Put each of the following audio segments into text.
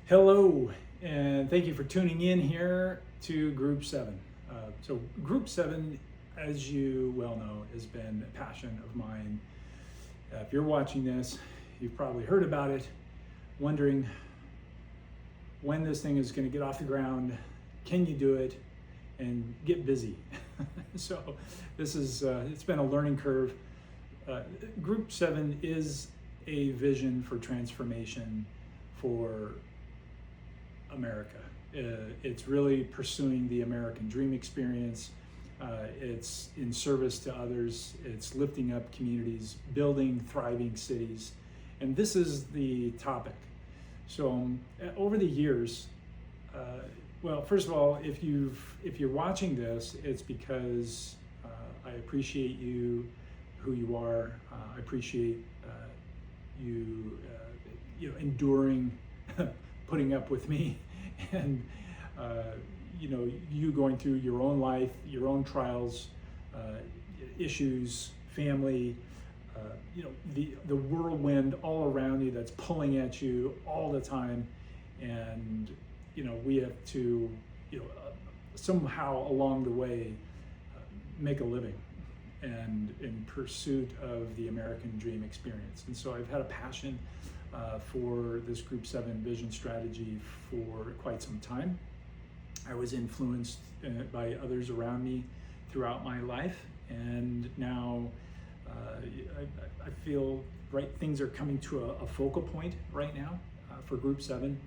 Hello, and thank you for tuning in here to Group 7. So Group 7, as you well know, has been a passion of mine. If you're watching this, you've probably heard about it, wondering when this thing is going to get off the ground, can you do it, and get busy. So this is, it's been a learning curve. Group 7 is a vision for transformation for America. It's really pursuing the American dream experience. It's in service to others. It's lifting up communities, building thriving cities. And this is the topic. So over the years, well, first of all, if you're watching this, it's because I appreciate you, who you are. I appreciate you enduring, putting up with me, and you going through your own life, your own trials, issues, family, the whirlwind all around you that's pulling at you all the time, and we have to somehow along the way make a living and in pursuit of the American dream experience. And so I've had a passion for this Group 7 vision strategy for quite some time. I was influenced by others around me throughout my life, and now I feel things are coming to a focal point right now for Group 7,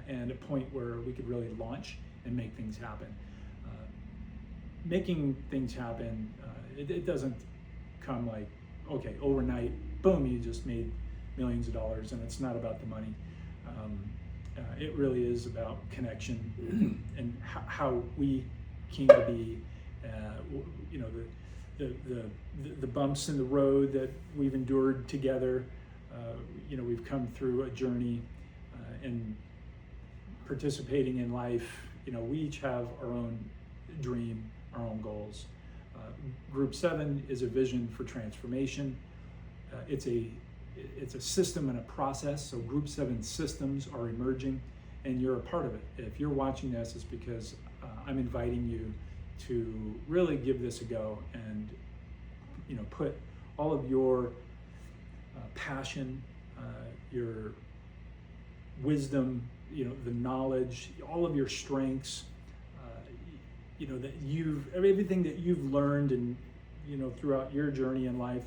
and a point where we could really launch and make things happen. Making things happen, it doesn't come like, okay, overnight, boom, you just made millions of dollars, and it's not about the money. It really is about connection and how we came to be. The bumps in the road that we've endured together. We've come through a journey, and participating in life. We each have our own dream, our own goals. Group 7 is a vision for transformation. It's a system and a process. So Group 7 systems are emerging, and you're a part of it. If you're watching this, it's because I'm inviting you to really give this a go and put all of your passion, your wisdom, the knowledge, all of your strengths, that everything that you've learned and throughout your journey in life,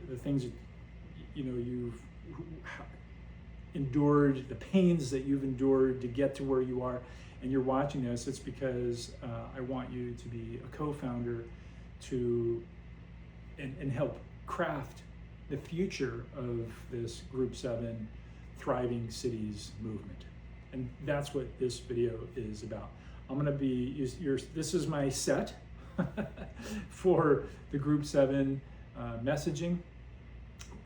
the things that you've endured, the pains that you've endured to get to where you are, and you're watching this, it's because I want you to be a co-founder and help craft the future of this Group 7 Thriving Cities movement. And that's what this video is about. I'm gonna be, this is my set for the Group 7 messaging.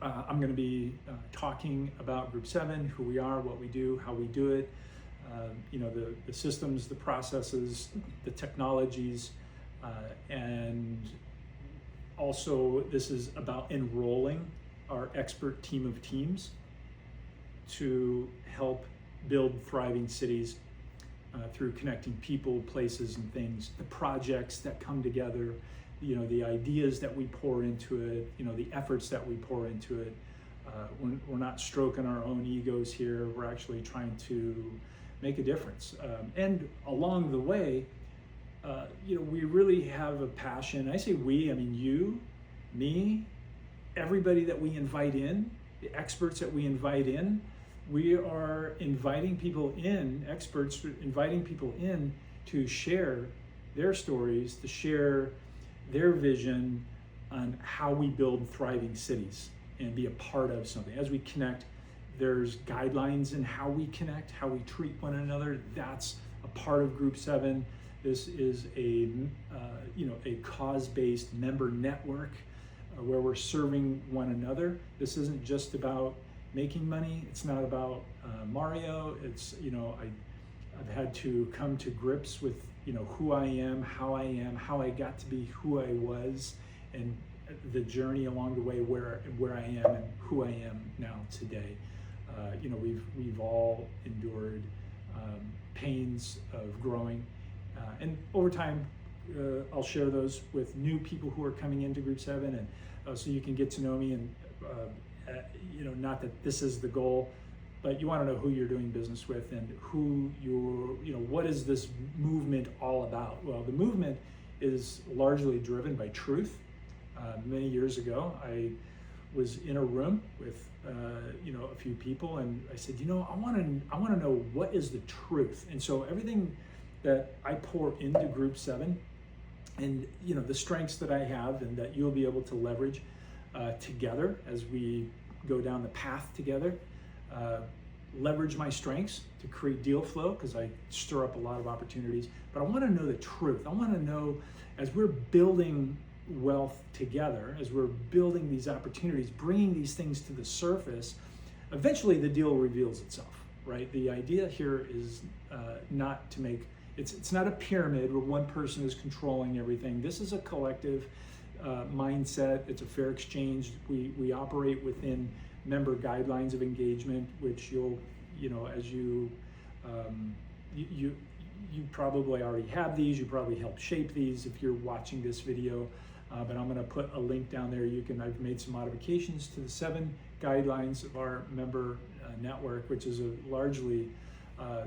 I'm going to be talking about Group 7, who we are, what we do, how we do it, the systems, the processes, the technologies, and also this is about enrolling our expert team of teams to help build thriving cities through connecting people, places, and things, the projects that come together, the ideas that we pour into it, the efforts that we pour into it. We're not stroking our own egos here. We're actually trying to make a difference. And along the way, we really have a passion. I say we, I mean you, me, everybody that we invite in, the experts that we invite in. We are inviting people in, experts inviting people in to share their stories, to share their vision on how we build thriving cities and be a part of something. As we connect, there's guidelines in how we connect, how we treat one another. That's a part of Group 7. This is a cause-based member network where we're serving one another. This isn't just about making money. It's not about Mario. It's, I've had to come to grips with who I am, how I got to be who I was, and the journey along the way where I am and who I am now today. We've all endured pains of growing, and over time, I'll share those with new people who are coming into Group 7, and so you can get to know me. And not that this is the goal, but you want to know who you're doing business with and what is this movement all about? Well, the movement is largely driven by truth. Many years ago, I was in a room with a few people, and I said, I want to know what is the truth. And so everything that I pour into Group 7, and the strengths that I have, and that you'll be able to leverage together as we go down the path together. Leverage my strengths to create deal flow, because I stir up a lot of opportunities. But I want to know the truth. I want to know, as we're building wealth together, as we're building these opportunities, bringing these things to the surface, eventually the deal reveals itself, right? The idea here is not to make, it's not a pyramid where one person is controlling everything. This is a collective mindset. It's a fair exchange. We operate within member guidelines of engagement, which you probably already have these. You probably helped shape these if you're watching this video. But I'm going to put a link down there. I've made some modifications to the 7 guidelines of our member network, which is largely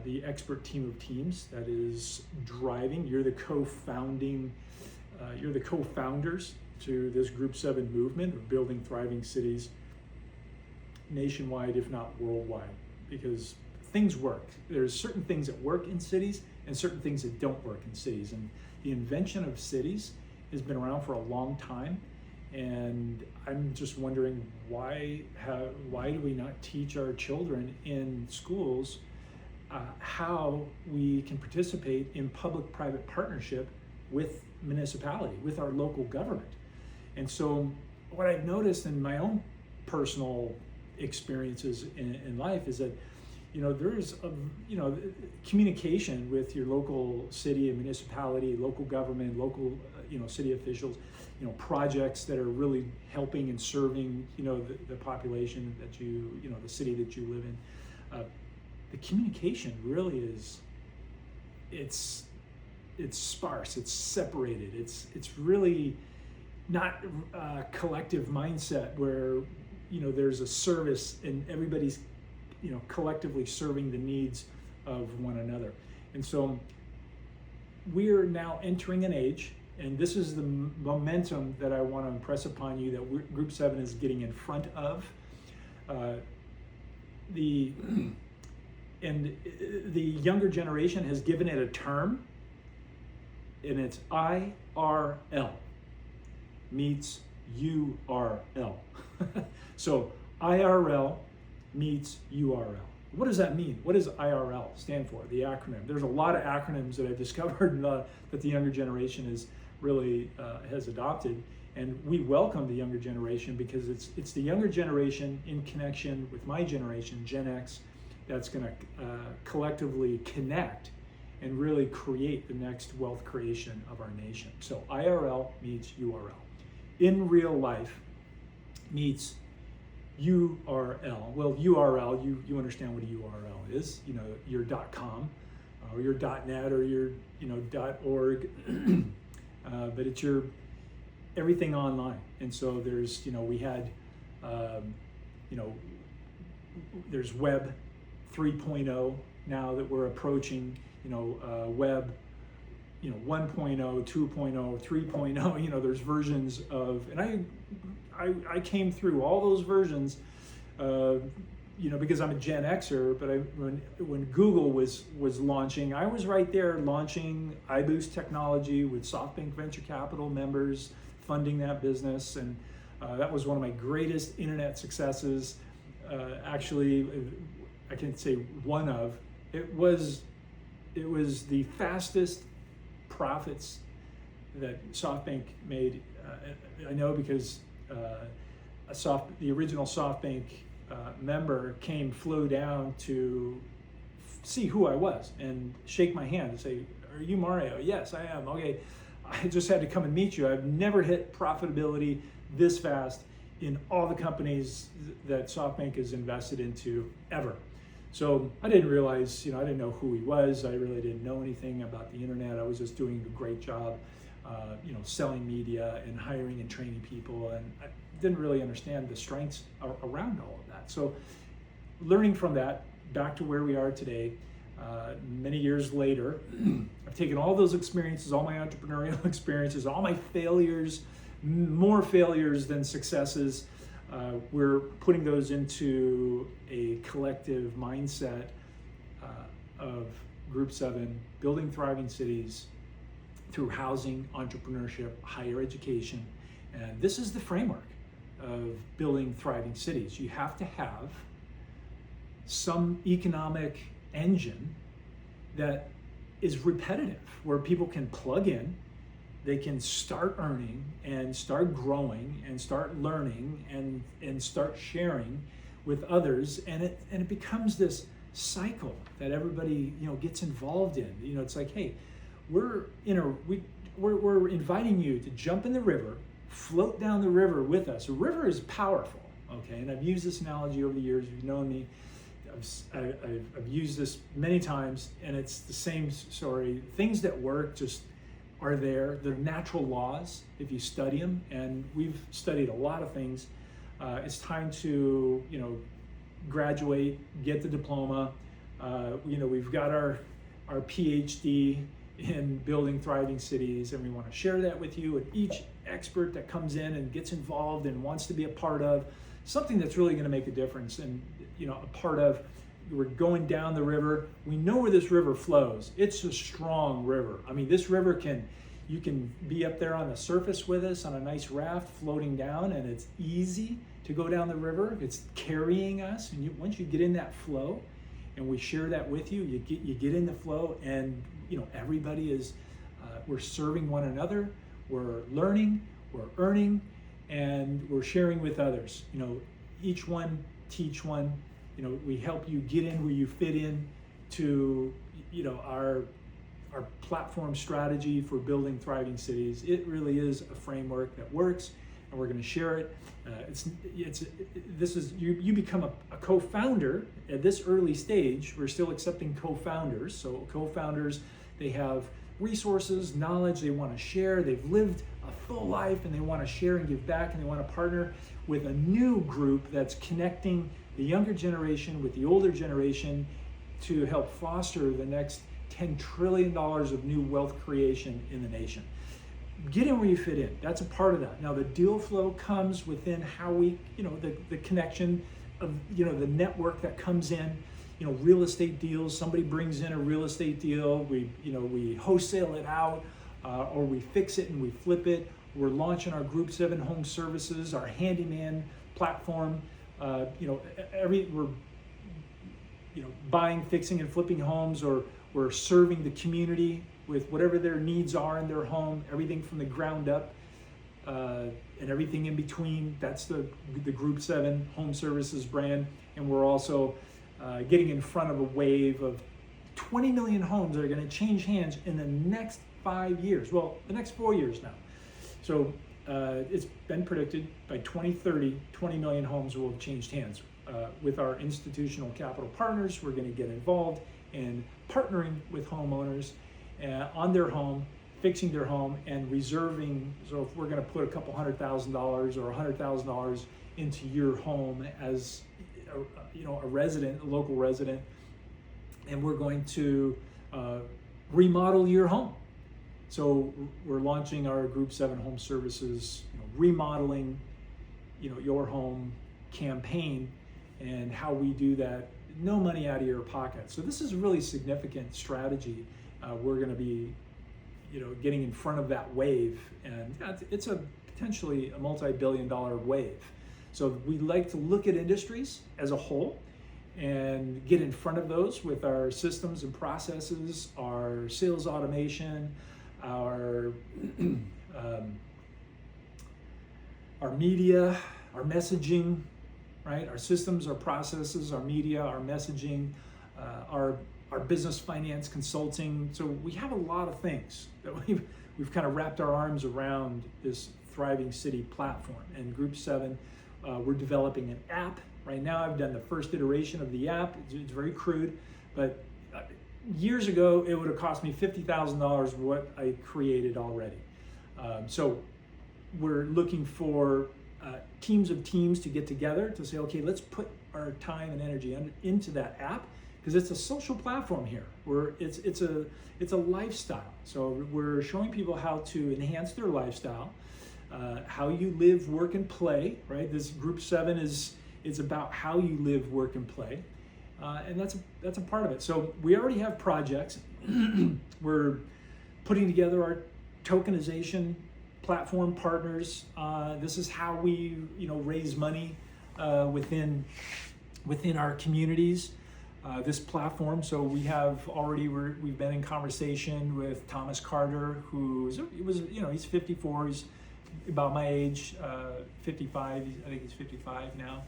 the expert team of teams that is driving. You're the co-founders to this Group 7 movement of building thriving cities nationwide, if not worldwide, because things work. There's certain things that work in cities and certain things that don't work in cities. And the invention of cities has been around for a long time. And I'm just wondering why do we not teach our children in schools how we can participate in public-private partnership with municipality, with our local government. And so what I've noticed in my own personal experiences in life is that there's communication with your local city and municipality, local government, local city officials, projects that are really helping and serving the population that the city that you live in. The communication really is it's sparse, it's separated, it's really not a collective mindset where there's a service and everybody's collectively serving the needs of one another. And so we're now entering an age, and this is the momentum that I want to impress upon you that Group 7 is getting in front of. The younger generation has given it a term, and it's IRL meets URL. So IRL meets URL. What does that mean? What does IRL stand for, the acronym? There's a lot of acronyms that I've discovered that the younger generation has adopted, and we welcome the younger generation because it's the younger generation in connection with my generation, Gen X, that's going to collectively connect and really create the next wealth creation of our nation. So IRL meets URL. In real life meets URL. Well, URL, you understand what a URL is. Your .com or your .net or your .org, but it's your everything online. And so there's we had there's Web 3.0 now that we're approaching. Web 1.0, 2.0, 3.0. There's versions of, and I came through all those versions, because I'm a Gen Xer. But when Google was launching, I was right there launching iBoost technology with SoftBank Venture Capital members, funding that business, and that was one of my greatest internet successes. Actually, I can say one of. It was the fastest profits that SoftBank made. I know because the original SoftBank member flew down to see who I was and shake my hand and say, "Are you Mario?" "Yes, I am." "Okay, I just had to come and meet you. I've never hit profitability this fast in all the companies that SoftBank has invested into ever. So I didn't realize, I didn't know who he was. I really didn't know anything about the internet. I was just doing a great job, selling media and hiring and training people. And I didn't really understand the strengths around all of that. So learning from that, back to where we are today, many years later, I've taken all those experiences, all my entrepreneurial experiences, all my failures, more failures than successes. We're putting those into a collective mindset of Group 7, building thriving cities through housing, entrepreneurship, higher education. And this is the framework of building thriving cities. You have to have some economic engine that is repetitive, where people can plug in, they can start earning and start growing and start learning and start sharing with others, and it becomes this cycle that everybody gets involved in. It's like, hey, we're inviting you to jump in the river, float down the river with us. A river is powerful, okay? And I've used this analogy over the years. You've known me. I've used this many times, and it's the same story. Things that work just are there. They're natural laws if you study them, and we've studied a lot of things. It's time to graduate, get the diploma. We've got our PhD in building thriving cities, and we want to share that with you. And each expert that comes in and gets involved and wants to be a part of something that's really going to make a difference, and a part of, we're going down the river. We know where this river flows. It's a strong river. I mean, this river you can be up there on the surface with us on a nice raft floating down, and it's easy to go down the river. It's carrying us, and once you get in that flow, and we share that with you, you get in the flow, and everybody is, we're serving one another, we're learning, we're earning, and we're sharing with others. Each one teach one. We help you get in where you fit in to our platform strategy for building thriving cities. It really is a framework that works, and we're going to share it. You become a co-founder at this early stage. We're still accepting co-founders. So co-founders, they have resources, knowledge they want to share. They've lived a full life, and they want to share and give back, and they want to partner with a new group that's connecting the younger generation with the older generation to help foster the next $10 trillion of new wealth creation in the nation. Get in where you fit in. That's a part of that. Now, the deal flow comes within how we, the connection of, the network that comes in, real estate deals. Somebody brings in a real estate deal. We wholesale it out, or we fix it and we flip it. We're launching our Group 7 home services, our handyman platform. We're buying, fixing, and flipping homes, or we're serving the community with whatever their needs are in their home, everything from the ground up and everything in between. That's the Group 7 home services brand. And we're also getting in front of a wave of 20 million homes that are going to change hands in the next 5 years. Well, the next 4 years now. So it's been predicted by 2030, 20 million homes will have changed hands. With our institutional capital partners, we're going to get involved in partnering with homeowners on their home, fixing their home, and reserving. So if we're going to put a couple $100,000 or $100,000 into your home as a resident, a local resident, and we're going to remodel your home. So we're launching our Group 7 home services, remodeling, your home campaign, and how we do that. No money out of your pocket. So this is a really significant strategy. We're going to be, getting in front of that wave, and it's potentially a multi-billion-dollar wave. So we like to look at industries as a whole and get in front of those with our systems and processes, our sales automation, our media, our messaging, right? Our systems, our processes, our media, our messaging, our business finance consulting. So we have a lot of things that we've kind of wrapped our arms around this thriving city platform. And Group 7, We're developing an app. Right now, I've done the first iteration of the app. It's very crude, but years ago, it would have cost me $50,000 what I created already. So we're looking for teams of teams to get together to say, okay, let's put our time and energy into that app, because it's a social platform here. It's a lifestyle. So we're showing people how to enhance their lifestyle, how you live, work, and play. Right? This Group 7 is about how you live, work, and play, and that's a part of it. So we already have projects. We're putting together our tokenization platform partners. This is how we raise money within our communities. This platform. So we have already we've been in conversation with Thomas Carter, he's 54. He's about my age, 55. I think he's 55 now.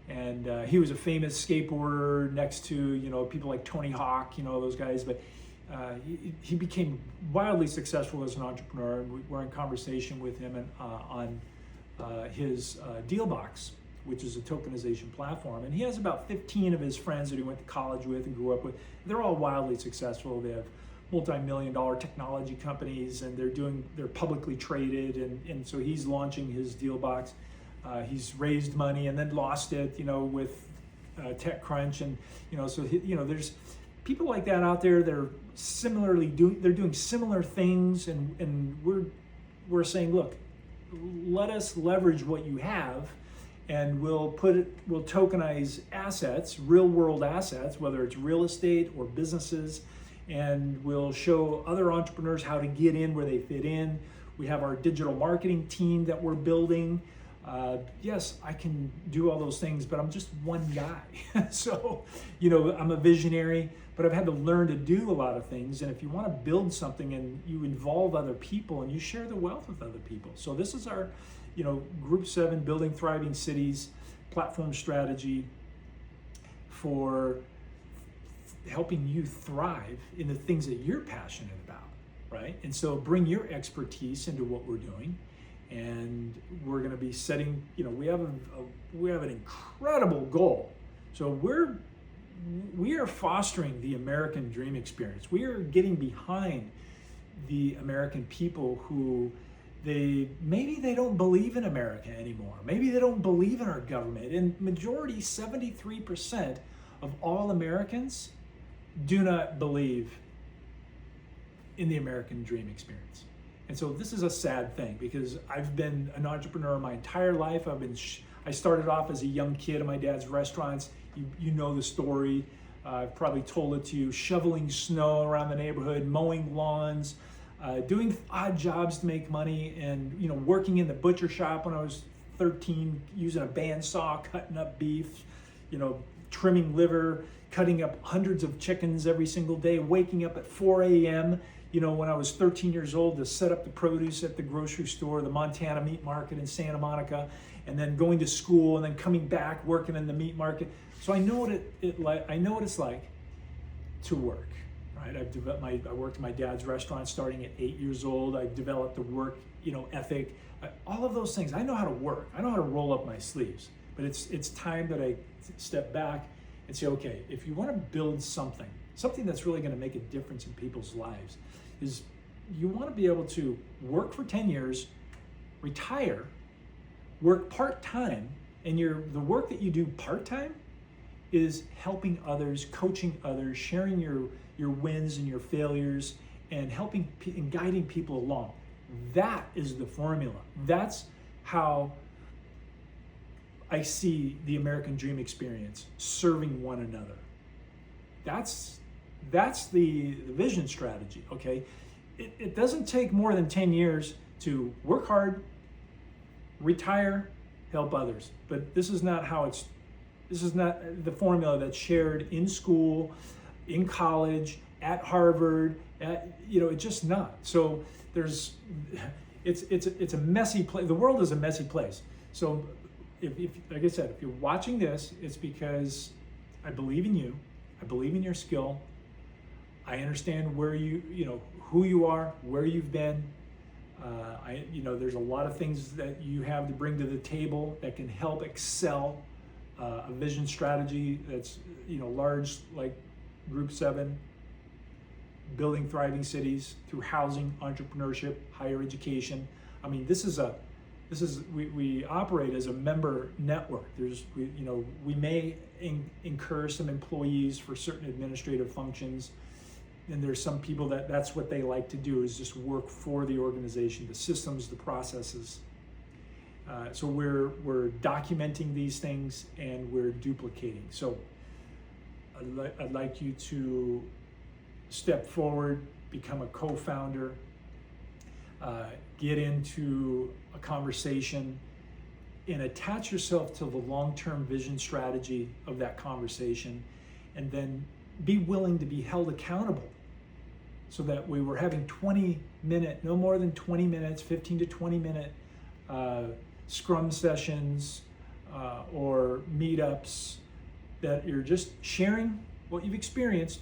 And he was a famous skateboarder next to people like Tony Hawk, those guys. But he became wildly successful as an entrepreneur. And we're in conversation with him on his Dealbox, which is a tokenization platform. And he has about 15 of his friends that he went to college with and grew up with. They're all wildly successful. They have multi-million-dollar technology companies, and they're publicly traded. And so he's launching his Dealbox. He's raised money and then lost it, with TechCrunch, and so there's people like that out there. They're doing similar things, and we're saying, look, let us leverage what you have, and we'll tokenize assets, real world assets, whether it's real estate or businesses, and we'll show other entrepreneurs how to get in where they fit in. We have our digital marketing team that we're building. Yes, I can do all those things, but I'm just one guy. So, I'm a visionary, but I've had to learn to do a lot of things. And if you want to build something and you involve other people and you share the wealth with other people. So this is our, Group 7 Building Thriving Cities platform strategy for helping you thrive in the things that you're passionate about, right? And so bring your expertise into what we're doing. And we're going to be setting, we have an incredible goal. So we are fostering the American dream experience. We are getting behind the American people who maybe they don't believe in America anymore. Maybe they don't believe in our government. And majority, 73% of all Americans do not believe in the American dream experience. And so this is a sad thing, because I've been an entrepreneur my entire life. I started off as a young kid in my dad's restaurants. You know the story. I've probably told it to you. Shoveling snow around the neighborhood, mowing lawns, doing odd jobs to make money, and working in the butcher shop when I was 13, using a bandsaw, cutting up beef, trimming liver, cutting up hundreds of chickens every single day, waking up at 4 a.m., when I was 13 years old, to set up the produce at the grocery store, the Montana meat market in Santa Monica, and then going to school, and then coming back, working in the meat market. So I know what it's like to work, right? I worked at my dad's restaurant starting at 8 years old. I've developed the work, ethic, all of those things. I know how to work. I know how to roll up my sleeves. But it's time that I step back and say, okay, if you want to build something that's really going to make a difference in people's lives, is you want to be able to work for 10 years, retire, work part-time, and the work that you do part-time is helping others, coaching others, sharing your wins and your failures, and helping and guiding people along. That is the formula. That's how I see the American dream experience, serving one another. That's the vision strategy, okay? It doesn't take more than 10 years to work hard, retire, help others. But this is not the formula that's shared in school, in college, at Harvard, it's just not. So it's a messy place. The world is a messy place. So if like I said, if you're watching this, it's because I believe in you. I believe in your skill. I understand where who you are, where you've been. There's a lot of things that you have to bring to the table that can help excel a vision strategy that's large, like Group 7, building thriving cities through housing, entrepreneurship, higher education. I mean, we operate as a member network. We may incur some employees for certain administrative functions, and there's some people that's what they like to do, is just work for the organization, the systems, the processes. So we're documenting these things and we're duplicating. So I'd like you to step forward, become a co-founder, get into a conversation, and attach yourself to the long-term vision strategy of that conversation, and then be willing to be held accountable, so that we were having no more than 20 minutes, 15 to 20 minute scrum sessions or meetups, that you're just sharing what you've experienced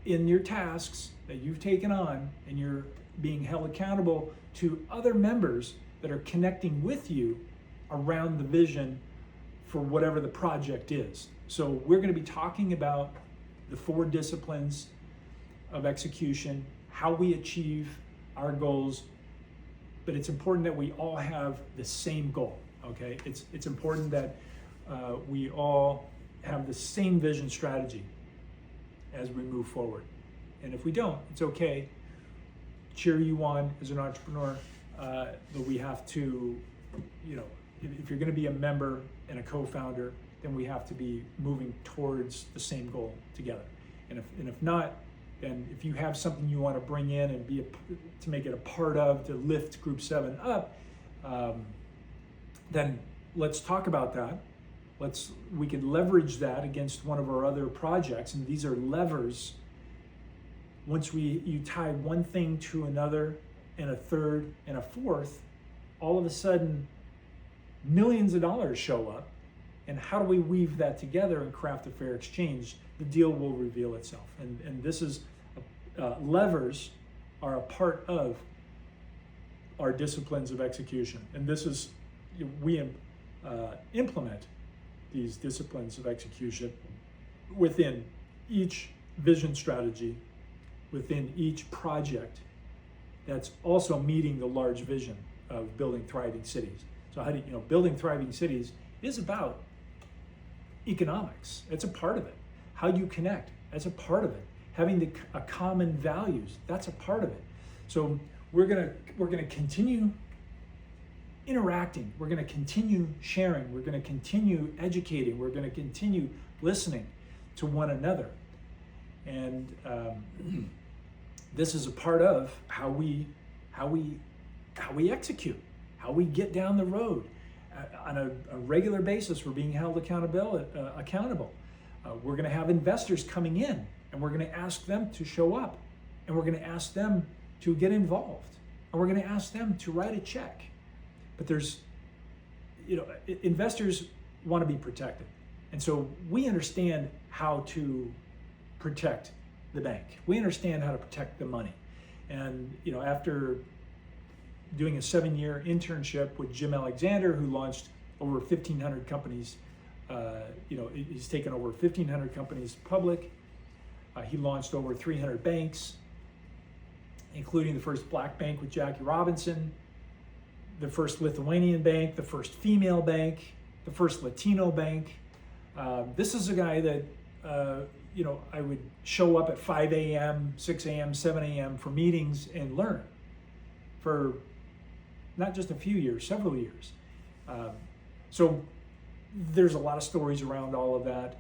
in your tasks that you've taken on, and you're being held accountable to other members that are connecting with you around the vision for whatever the project is. So we're going to be talking about the 4 disciplines of execution, how we achieve our goals, but it's important that we all have the same goal, okay? It's important that we all have the same vision strategy as we move forward. And if we don't, it's okay. Cheer you on as an entrepreneur, but we have to, if you're going to be a member and a co-founder, then we have to be moving towards the same goal together. And if not, then if you have something you want to bring in and to make it a part of, to lift Group 7 up, then let's talk about that. We can leverage that against one of our other projects, and these are levers. Once you tie one thing to another, and a third, and a fourth, all of a sudden millions of dollars show up. And how do we weave that together and craft a fair exchange? The deal will reveal itself. And this is levers are a part of our disciplines of execution. And this is, we implement these disciplines of execution within each vision strategy, within each project that's also meeting the large vision of building thriving cities. So building thriving cities is about economics. It's a part of it. How you connect, that's a part of it. Having a common values, that's a part of it. So we're gonna continue interacting. We're gonna continue sharing. We're gonna continue educating. We're gonna continue listening to one another. And this is a part of how we execute, how we get down the road. On a regular basis, we're being held accountable. We're going to have investors coming in, and we're going to ask them to show up, and we're going to ask them to get involved, and we're going to ask them to write a check. But investors want to be protected, and so we understand how to protect the bank. We understand how to protect the money, and after doing a 7-year internship with Jim Alexander, who launched over 1,500 companies. He's taken over 1,500 companies public. He launched over 300 banks, including the first black bank with Jackie Robinson, the first Lithuanian bank, the first female bank, the first Latino bank. This is a guy that, I would show up at 5 a.m., 6 a.m., 7 a.m. for meetings and learn for not just a few years, several years. So there's a lot of stories around all of that.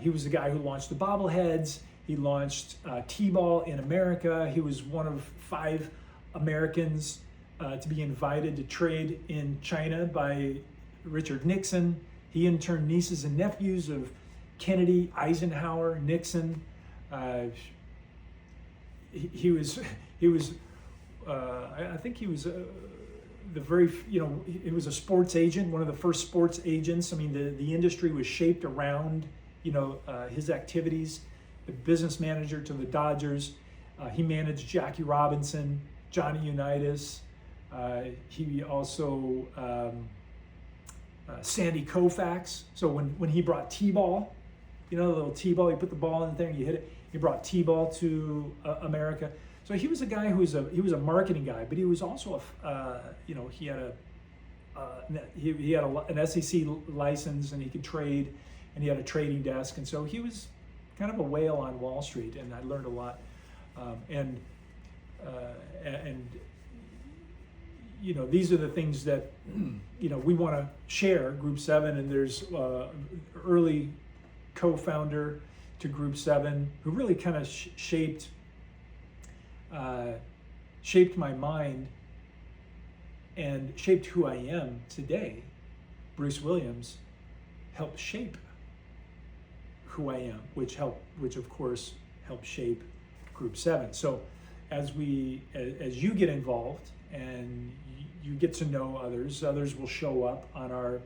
He was the guy who launched the bobbleheads. He launched T-ball in America. He was one of 5 Americans to be invited to trade in China by Richard Nixon. He interned nieces and nephews of Kennedy, Eisenhower, Nixon. He was he was a sports agent, one of the first sports agents. I mean, the industry was shaped around, his activities. The business manager to the Dodgers. He managed Jackie Robinson, Johnny Unitas, He also, Sandy Koufax. So when he brought T-ball, the little T-ball, you put the ball in there and you hit it. He brought T-ball to America. So he was a guy he was a marketing guy, but he was also he had an SEC license and he could trade, and he had a trading desk, and so he was kind of a whale on Wall Street, and I learned a lot. These are the things that we want to share. Group 7, and there's early co-founder to Group 7 who really kind of shaped my mind and shaped who I am today. Bruce Williams helped shape who I am, which of course helped shape Group 7. So as you get involved and you get to know others will show up on our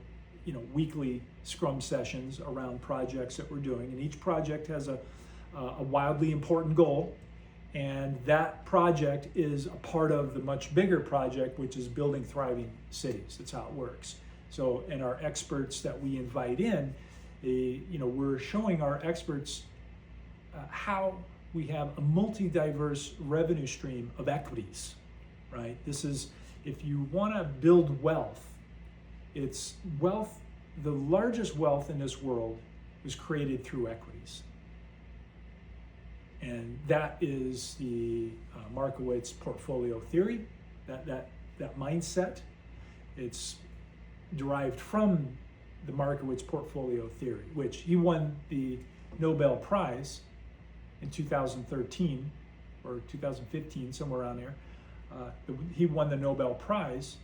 weekly Scrum sessions around projects that we're doing, and each project has a wildly important goal, and that project is a part of the much bigger project, which is building thriving cities. That's how it works. So, and our experts that we invite in, we're showing our experts how we have a multi-diverse revenue stream of equities, right? This is, if you want to build wealth, it's wealth, the largest wealth in this world was created through equities. And that is the Markowitz portfolio theory, that mindset. It's derived from the Markowitz portfolio theory, which he won the Nobel Prize in 2013 or 2015, somewhere around there. He won the Nobel Prize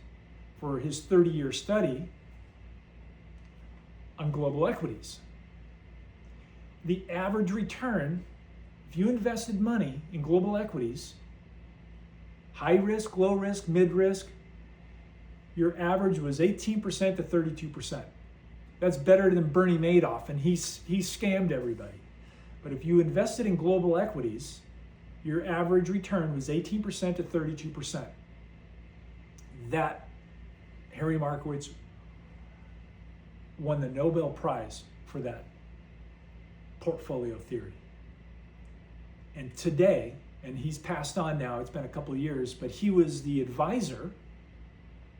for his 30-year study on global equities. The average return, if you invested money in global equities, high risk, low risk, mid risk, your average was 18% to 32%. That's better than Bernie Madoff, and he scammed everybody. But if you invested in global equities, your average return was 18% to 32%. That Harry Markowitz won the Nobel Prize for that portfolio theory. And today, and he's passed on now, it's been a couple of years, but he was the advisor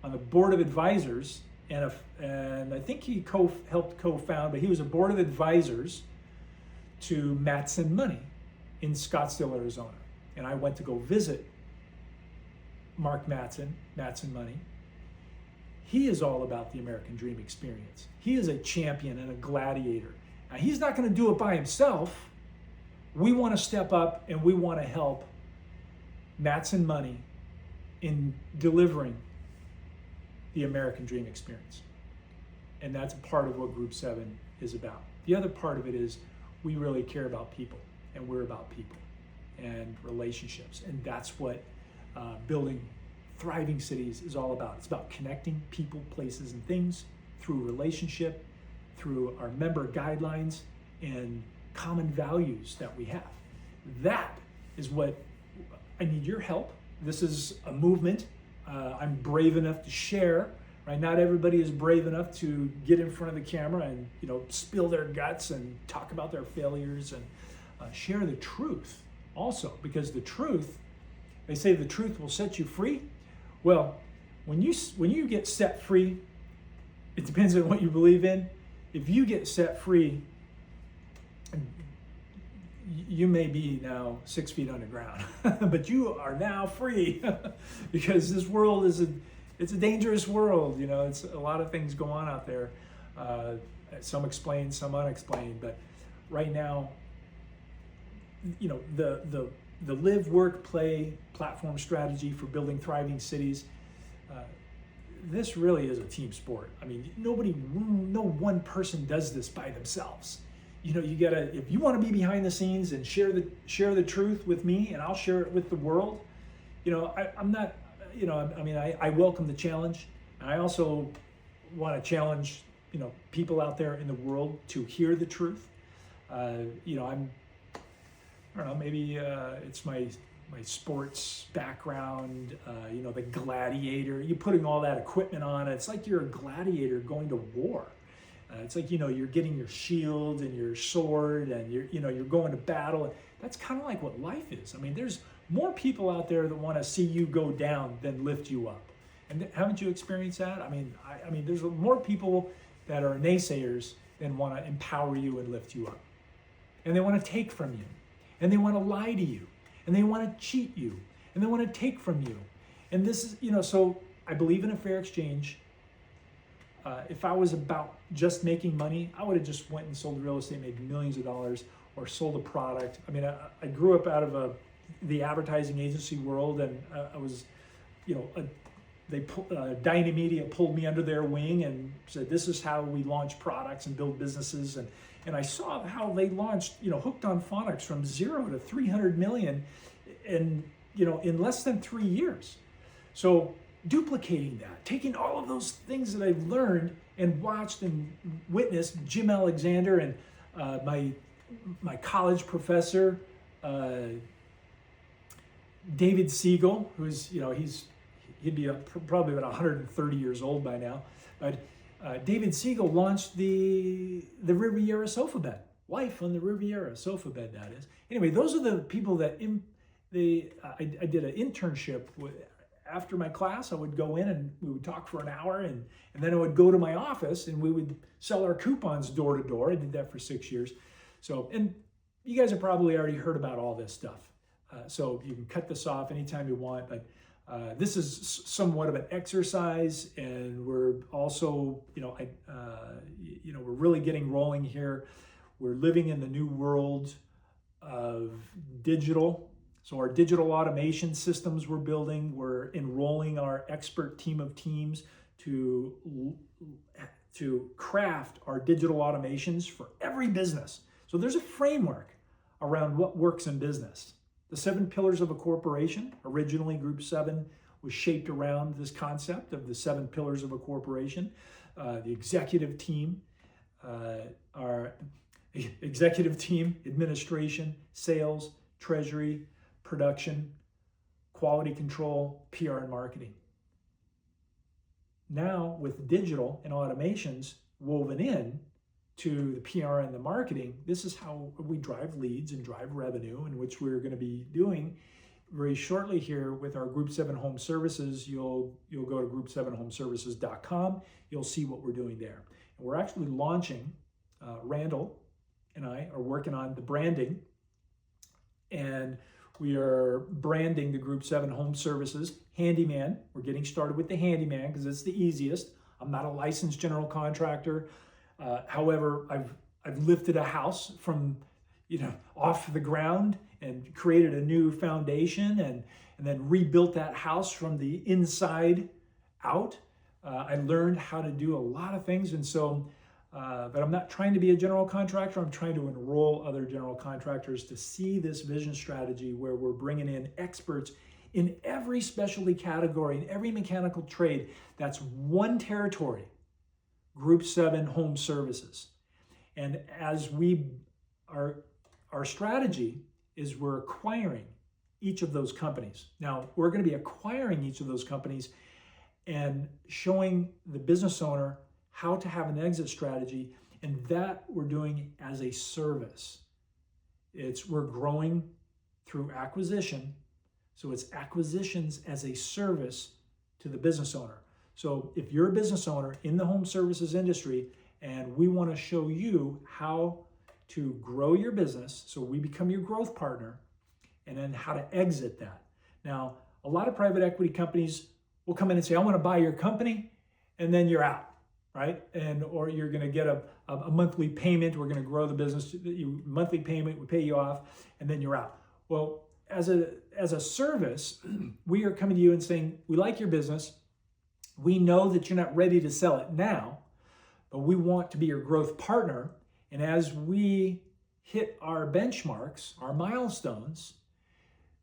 on the board of advisors, and I think he helped co-found, but he was a board of advisors to Matson Money in Scottsdale, Arizona. And I went to go visit Mark Matson Money. He is all about the American dream experience. He is a champion and a gladiator. Now, he's not going to do it by himself. We want to step up and we want to help Matson Money in delivering the American dream experience. And that's a part of what Group 7 is about. The other part of it is we really care about people, and we're about people and relationships. And that's what building thriving cities is all about. It's about connecting people, places, and things through relationship, through our member guidelines and common values that we have. That is what I need your help. This is a movement. I'm brave enough to share, right? Not everybody is brave enough to get in front of the camera and spill their guts and talk about their failures and share the truth also, because the truth, they say the truth will set you free. Well, when you get set free, it depends on what you believe in. If you get set free, you may be now 6 feet underground, but you are now free because this world it's a dangerous world. It's a lot of things go on out there. Some explained, some unexplained, but right now, the live, work, play platform strategy for building thriving cities, this really is a team sport. I mean, no one person does this by themselves. You gotta, if you want to be behind the scenes and share the truth with me, and I'll share it with the world. I'm not, I welcome the challenge. And I also want to challenge, people out there in the world to hear the truth. I don't know, maybe it's my my sports background, the gladiator. You're putting all that equipment on. It's like you're a gladiator going to war. It's like, you're getting your shield and your sword and you're going to battle. That's kind of like what life is. I mean, there's more people out there that want to see you go down than lift you up. And haven't you experienced that? I mean, there's more people that are naysayers than want to empower you and lift you up. And they want to take from you. And they want to lie to you. And they want to cheat you. And they want to take from you. And this is, so I believe in a fair exchange. If I was about just making money, I would have just went and sold real estate, made millions of dollars, or sold a product. I mean, I grew up out of the advertising agency world, and I was, Dynamedia pulled me under their wing and said, this is how we launch products and build businesses. And I saw how they launched, Hooked on Phonics from 0 to 300 million in less than 3 years. So duplicating that, taking all of those things that I've learned and watched and witnessed, Jim Alexander and my college professor, David Siegel, who's, he'd be probably about 130 years old by now. But David Siegel launched the Riviera sofa bed, Life on the Riviera sofa bed, that is. Anyway, those are the people that I did an internship with. After my class, I would go in and we would talk for an hour, and then I would go to my office and we would sell our coupons door to door. I did that for 6 years. So, and you guys have probably already heard about all this stuff. So you can cut this off anytime you want, but this is somewhat of an exercise, and we're also, we're really getting rolling here. We're living in the new world of digital. So our digital automation systems we're building, we're enrolling our expert team of teams to craft our digital automations for every business. So there's a framework around what works in business. The 7 pillars of a corporation, originally Group 7 was shaped around this concept of the 7 pillars of a corporation. The executive team, our executive team, administration, sales, treasury, production, quality control, PR, and marketing. Now, with digital and automations woven in to the PR and the marketing, this is how we drive leads and drive revenue, in which we're going to be doing very shortly here with our Group 7 Home Services. You'll go to group7homeservices.com. You'll see what we're doing there. And we're actually launching, Randall and I are working on the branding, and we are branding the Group 7 Home Services Handyman. We're getting started with the Handyman because it's the easiest. I'm not a licensed general contractor. However, I've lifted a house from, off the ground and created a new foundation and then rebuilt that house from the inside out. I learned how to do a lot of things, and so, but I'm not trying to be a general contractor. I'm trying to enroll other general contractors to see this vision strategy where we're bringing in experts in every specialty category, in every mechanical trade. That's one territory, Group 7 Home Services. And as our strategy is we're acquiring each of those companies. Now, we're going to be acquiring each of those companies and showing the business owner how to have an exit strategy, and that we're doing as a service. We're growing through acquisition, so it's acquisitions as a service to the business owner. So if you're a business owner in the home services industry and we want to show you how to grow your business, so we become your growth partner, and then how to exit that. Now, a lot of private equity companies will come in and say, I want to buy your company, and then you're out. Right? Or you're going to get a monthly payment. We're going to grow the business. Monthly payment, we pay you off, and then you're out. Well, as a service, we are coming to you and saying, we like your business. We know that you're not ready to sell it now, but we want to be your growth partner. And as we hit our benchmarks, our milestones,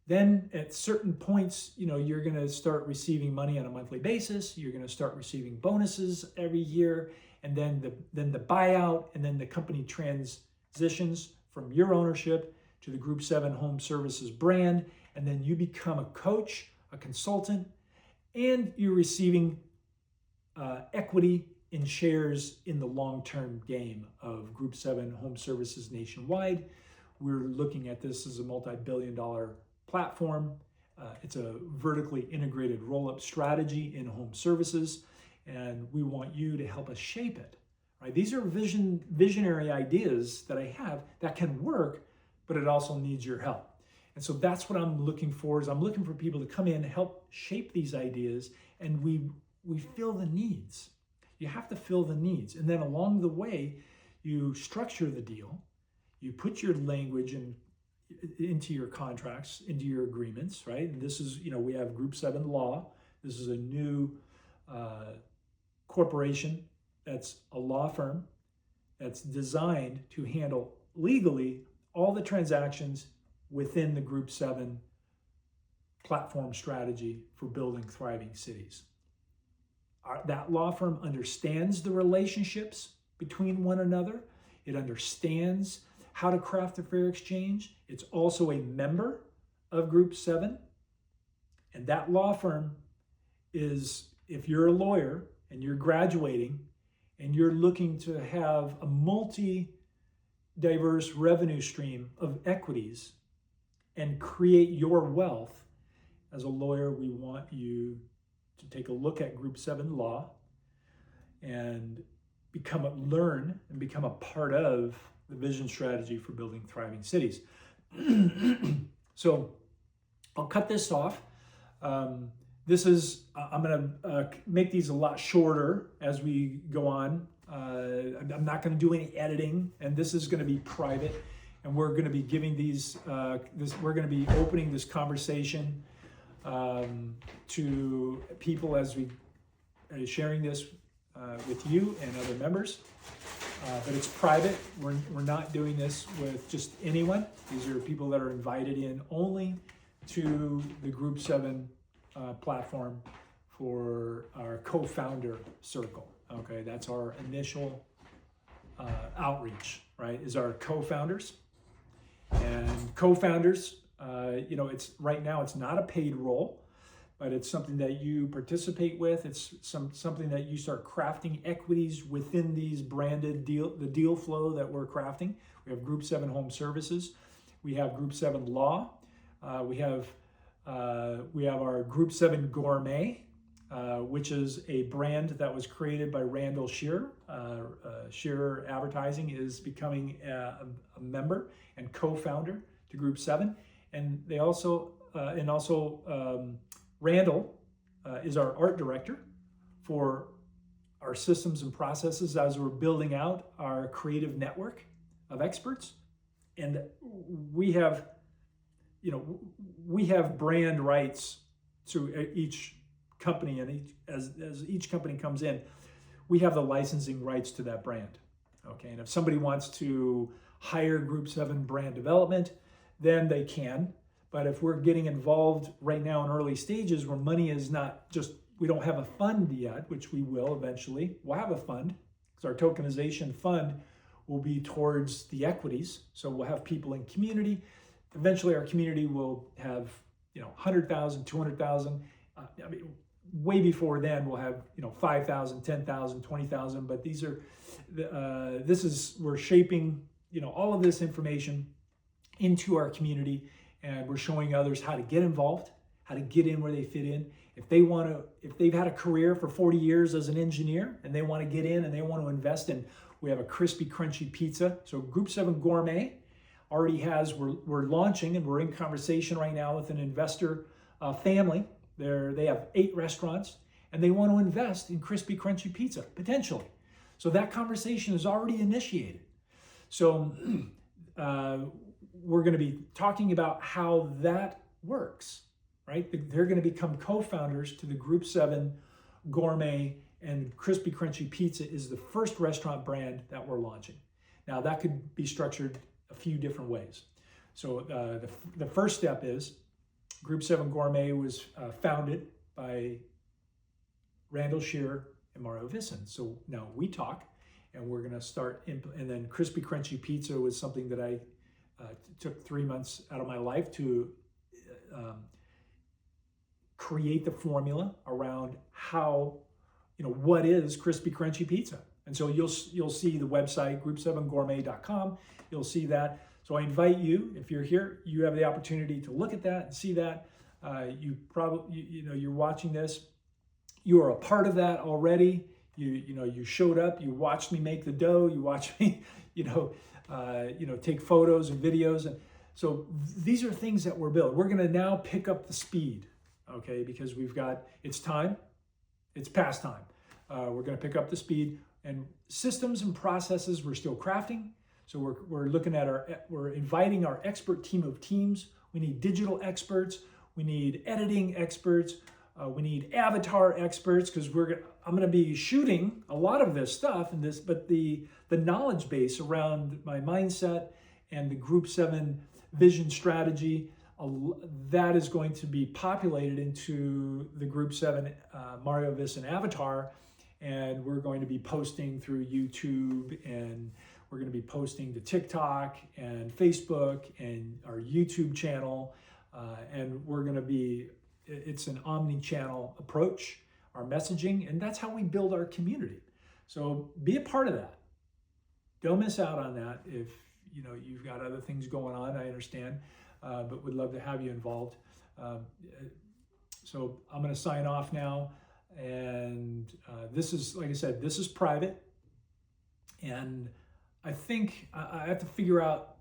then at certain points, you're going to start receiving money on a monthly basis. You're going to start receiving bonuses every year, and then the buyout, and then the company transitions from your ownership to the Group 7 Home Services brand, and then you become a coach, a consultant, and you're receiving equity in shares in the long-term game of Group 7 home services nationwide. We're looking at this as a multi-billion-dollar platform. It's a vertically integrated roll-up strategy in home services, and we want you to help us shape it. Right? These are visionary ideas that I have that can work, but it also needs your help. And so that's what I'm looking for. Is I'm looking for people to come in, help shape these ideas, and we fill the needs. You have to fill the needs, and then along the way, you structure the deal. You put your language into your contracts, into your agreements, right? And this is, we have Group 7 law. This is a new corporation that's a law firm that's designed to handle legally all the transactions within the Group 7 platform strategy for building thriving cities. That law firm understands the relationships between one another. It understands how to craft a fair exchange. It's also a member of Group 7. And that law firm is, if you're a lawyer and you're graduating and you're looking to have a multi-diverse revenue stream of equities and create your wealth, as a lawyer, we want you to take a look at Group 7 law and learn and become a part of the vision strategy for building thriving cities. So I'll cut this off. I'm going to make these a lot shorter as we go on. I'm not going to do any editing, and this is going to be private. And we're going to be giving these. We're going to be opening this conversation to people as we sharing this with you and other members. But it's private. We're not doing this with just anyone. These are people that are invited in only to the Group 7 platform for our co-founder circle. Okay, that's our initial outreach, right, is our co-founders. And co-founders, it's right now it's not a paid role, but it's something that you participate with. It's something that you start crafting equities within these branded the deal flow that we're crafting. We have Group 7 Home Services. We have Group 7 Law. We have our Group 7 Gourmet, which is a brand that was created by Randall Shearer. Shearer Advertising is becoming a member and co-founder to Group 7, and they also Randall is our art director for our systems and processes as we're building out our creative network of experts. And we have brand rights to each company, and as each company comes in, we have the licensing rights to that brand. Okay, and if somebody wants to hire Group 7 brand development, then they can. But if we're getting involved right now in early stages where money is not just, we don't have a fund yet, which we will eventually. We'll have a fund because our tokenization fund will be towards the equities. So we'll have people in community. Eventually our community will have, 100,000, 200,000. Way before then we'll have, 5,000, 10,000, 20,000. But we're shaping, all of this information into our community. And we're showing others how to get involved, how to get in where they fit in. If they've had a career for 40 years as an engineer and they want to get in and they want to invest in, we have a crispy, crunchy pizza. So Group 7 Gourmet already we're launching, and we're in conversation right now with an investor family. They have 8 restaurants and they want to invest in crispy, crunchy pizza, potentially. So that conversation is already initiated. So, we're going to be talking about how that works, right? They're going to become co-founders to the Group 7 Gourmet, and Crispy Crunchy Pizza is the first restaurant brand that we're launching. Now that could be structured a few different ways. So the first step is Group 7 Gourmet was founded by Randall Shearer and Mario Visson. So now we talk, and we're going to start, and then Crispy Crunchy Pizza was something that I took 3 months out of my life to create the formula around how, what is crispy, crunchy pizza. And so you'll see the website, group7gourmet.com. You'll see that. So I invite you, if you're here, you have the opportunity to look at that and see that. You probably, you're watching this. You are a part of that already. You showed up. You watched me make the dough. You watched me, take photos and videos. And so these are things that we're building. We're going to now pick up the speed, okay? Because it's time. It's past time. We're going to pick up the speed, and systems and processes we're still crafting. So we're looking at we're inviting our expert team of teams. We need digital experts. We need editing experts. We need avatar experts, because I'm going to be shooting a lot of this stuff in this, but the knowledge base around my mindset and the Group 7 vision strategy, that is going to be populated into the Group 7 Mario Vis and avatar, and we're going to be posting through YouTube, and we're going to be posting to TikTok and Facebook and our YouTube channel, and we're going to be, it's an omni-channel approach, our messaging, and that's how we build our community. So be a part of that. Don't miss out on that. If you've got other things going on, I understand, but would love to have you involved. So I'm going to sign off now, and this is, like I said, this is private, and I think I have to figure out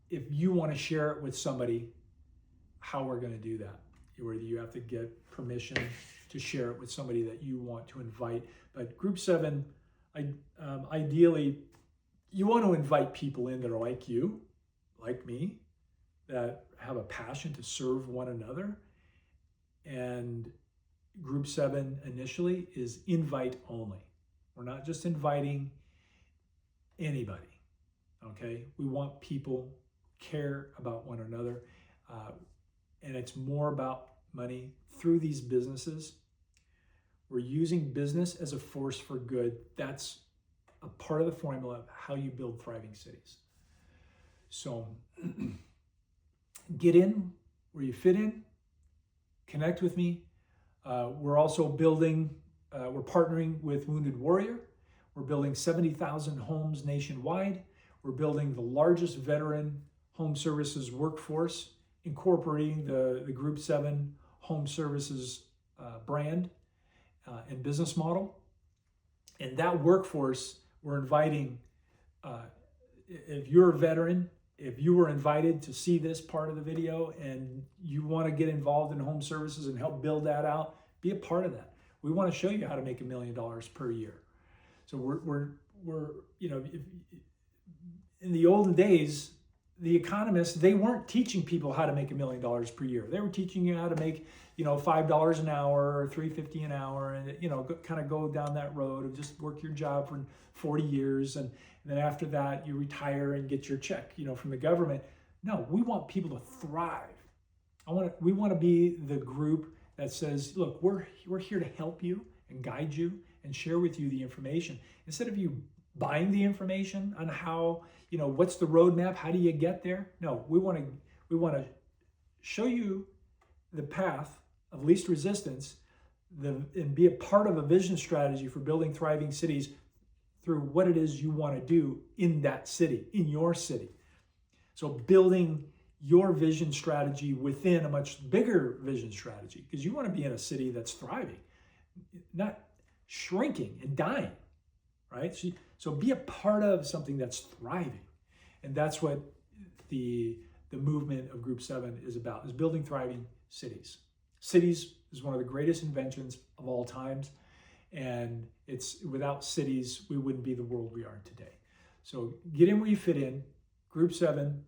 if you want to share it with somebody, how we're going to do that. Whether you have to get permission to share it with somebody that you want to invite. But Group 7, ideally, you want to invite people in that are like you, like me, that have a passion to serve one another. And Group 7 initially is invite only. We're not just inviting anybody, okay? We want people care about one another. And it's more about money through these businesses. We're using business as a force for good. That's a part of the formula of how you build thriving cities. So get in where you fit in, connect with me. We're also building, we're partnering with Wounded Warrior. We're building 70,000 homes nationwide. We're building the largest veteran home services workforce, incorporating the Group 7 Home Services brand and business model. And that workforce, we're inviting, if you're a veteran, if you were invited to see this part of the video and you want to get involved in home services and help build that out, be a part of that. We want to show you how to make $1 million per year. So we're in the olden days, the economists, they weren't teaching people how to make $1 million per year. They were teaching you how to make, $5 an hour or $3.50 an hour, and kind of go down that road of just work your job for 40 years, and then after that you retire and get your check, from the government. No, we want people to thrive. We want to be the group that says, look, we're here to help you and guide you and share with you the information, instead of you buying the information on how, what's the roadmap, how do you get there? No, we want to show you the path of least resistance, and be a part of a vision strategy for building thriving cities through what it is you want to do in that city, in your city. So building your vision strategy within a much bigger vision strategy, because you want to be in a city that's thriving, not shrinking and dying. Right? So be a part of something that's thriving. And that's what the movement of Group 7 is about, is building thriving cities. Cities is one of the greatest inventions of all times. And without cities, we wouldn't be the world we are in today. So get in where you fit in. Group 7,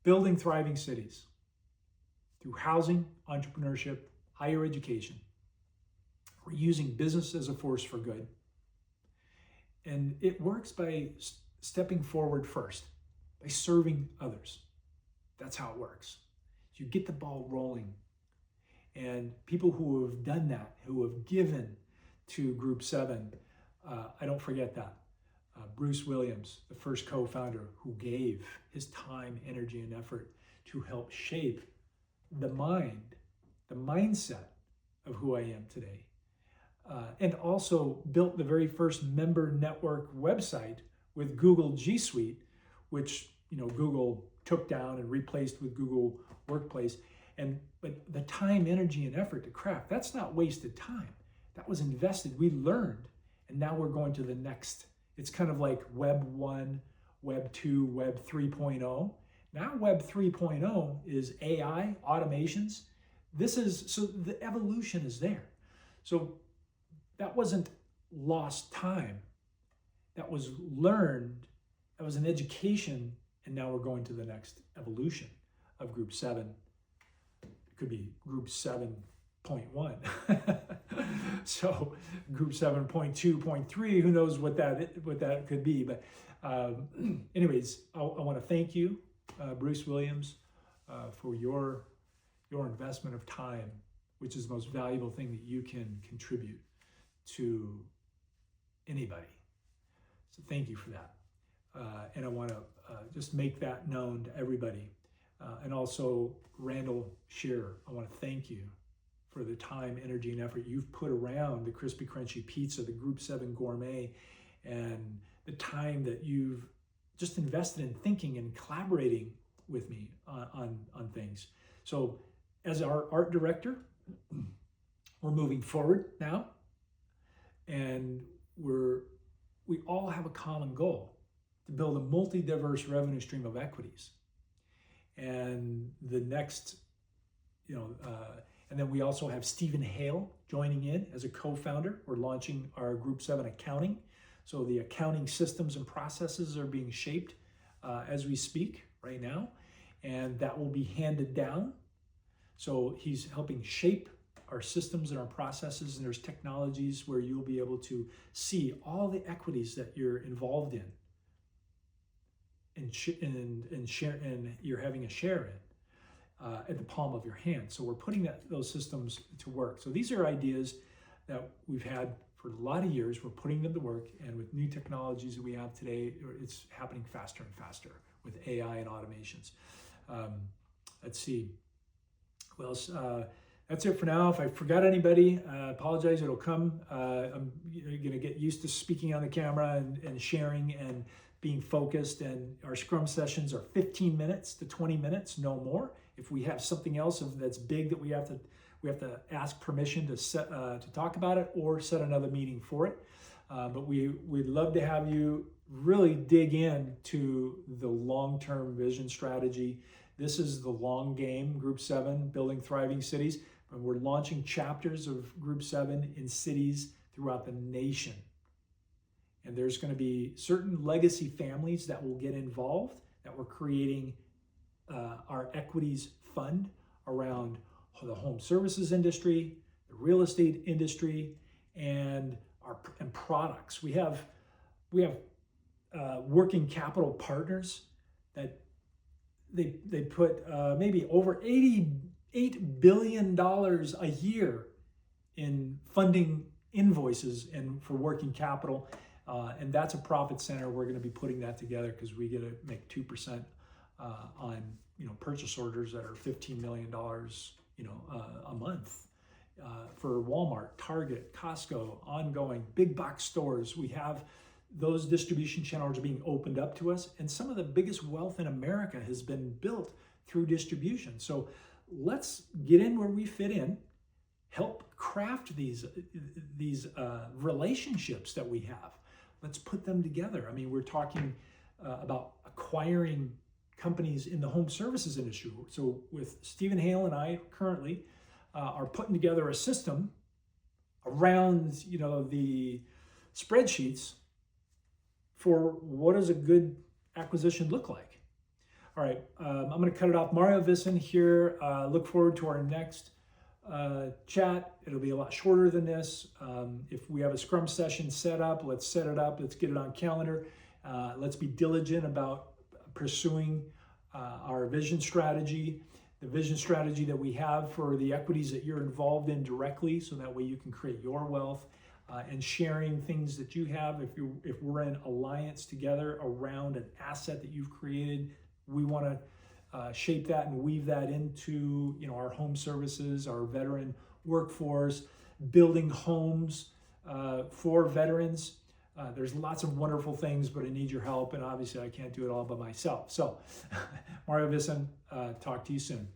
building thriving cities through housing, entrepreneurship, higher education. We're using business as a force for good. And it works by stepping forward first, by serving others. That's how it works. You get the ball rolling. And people who have done that, who have given to Group 7, I don't forget that. Bruce Williams, the first co-founder, who gave his time, energy, and effort to help shape the mindset of who I am today. And also built the very first member network website with Google G Suite, which Google took down and replaced with Google Workplace. But the time, energy, and effort to craft, that's not wasted time. That was invested. We learned, and now we're going to the next. It's kind of like Web 1, Web 2, Web 3.0. Now Web 3.0 is AI, automations. So the evolution is there. So that wasn't lost time. That was learned. That was an education. And now we're going to the next evolution of Group 7. It could be Group 7.1. So Group 7.2, 0.3, who knows what that could be. But anyways, I want to thank you, Bruce Williams, for your investment of time, which is the most valuable thing that you can contribute to anybody. So thank you for that. And I want to just make that known to everybody. And also, Randall Shearer, I want to thank you for the time, energy, and effort you've put around the Crispy Crunchy Pizza, the Group 7 Gourmet, and the time that you've just invested in thinking and collaborating with me on things. So as our art director, we're moving forward now, and we all have a common goal: to build a multi-diverse revenue stream of equities. And the next, and then we also have Stephen Hale joining in as a co-founder. We're launching our Group 7 accounting. So the accounting systems and processes are being shaped as we speak right now, and that will be handed down. So he's helping shape our systems and our processes, and there's technologies where you'll be able to see all the equities that you're involved in and share, and you're having a share in at the palm of your hand. So we're putting those systems to work. So these are ideas that we've had for a lot of years. We're putting them to work, and with new technologies that we have today, it's happening faster and faster with AI and automations. Let's see. What else? That's it for now. If I forgot anybody, apologize. It'll come. I'm going to get used to speaking on the camera and sharing and being focused. And our Scrum sessions are 15 minutes to 20 minutes, no more. If we have something else that's big that we have to ask permission to talk about it or set another meeting for it. But we'd love to have you really dig in to the long-term vision strategy. This is the long game, Group 7, building thriving cities. And we're launching chapters of Group 7 in cities throughout the nation. And there's going to be certain legacy families that will get involved, that we're creating our equities fund around the home services industry, the real estate industry, and products. We have working capital partners that they put maybe over $88 billion a year in funding invoices and for working capital, and that's a profit center. We're going to be putting that together because we get to make 2% on purchase orders that are $15 million a month for Walmart, Target, Costco, ongoing big box stores. We have those distribution channels being opened up to us, and some of the biggest wealth in America has been built through distribution. So let's get in where we fit in, help craft these relationships that we have. Let's put them together. I mean, we're talking about acquiring companies in the home services industry. So with Stephen Hale and I currently are putting together a system around the spreadsheets for what does a good acquisition look like. All right, I'm going to cut it off. Mario Visson here. Look forward to our next chat. It'll be a lot shorter than this. If we have a Scrum session set up, let's set it up. Let's get it on calendar. Let's be diligent about pursuing our vision strategy, the vision strategy that we have for the equities that you're involved in directly, so that way you can create your wealth. and sharing things that you have. If we're in alliance together around an asset that you've created, we want to shape that and weave that into our home services, our veteran workforce, building homes for veterans. There's lots of wonderful things, but I need your help, and obviously I can't do it all by myself. So, Mario Visson, talk to you soon.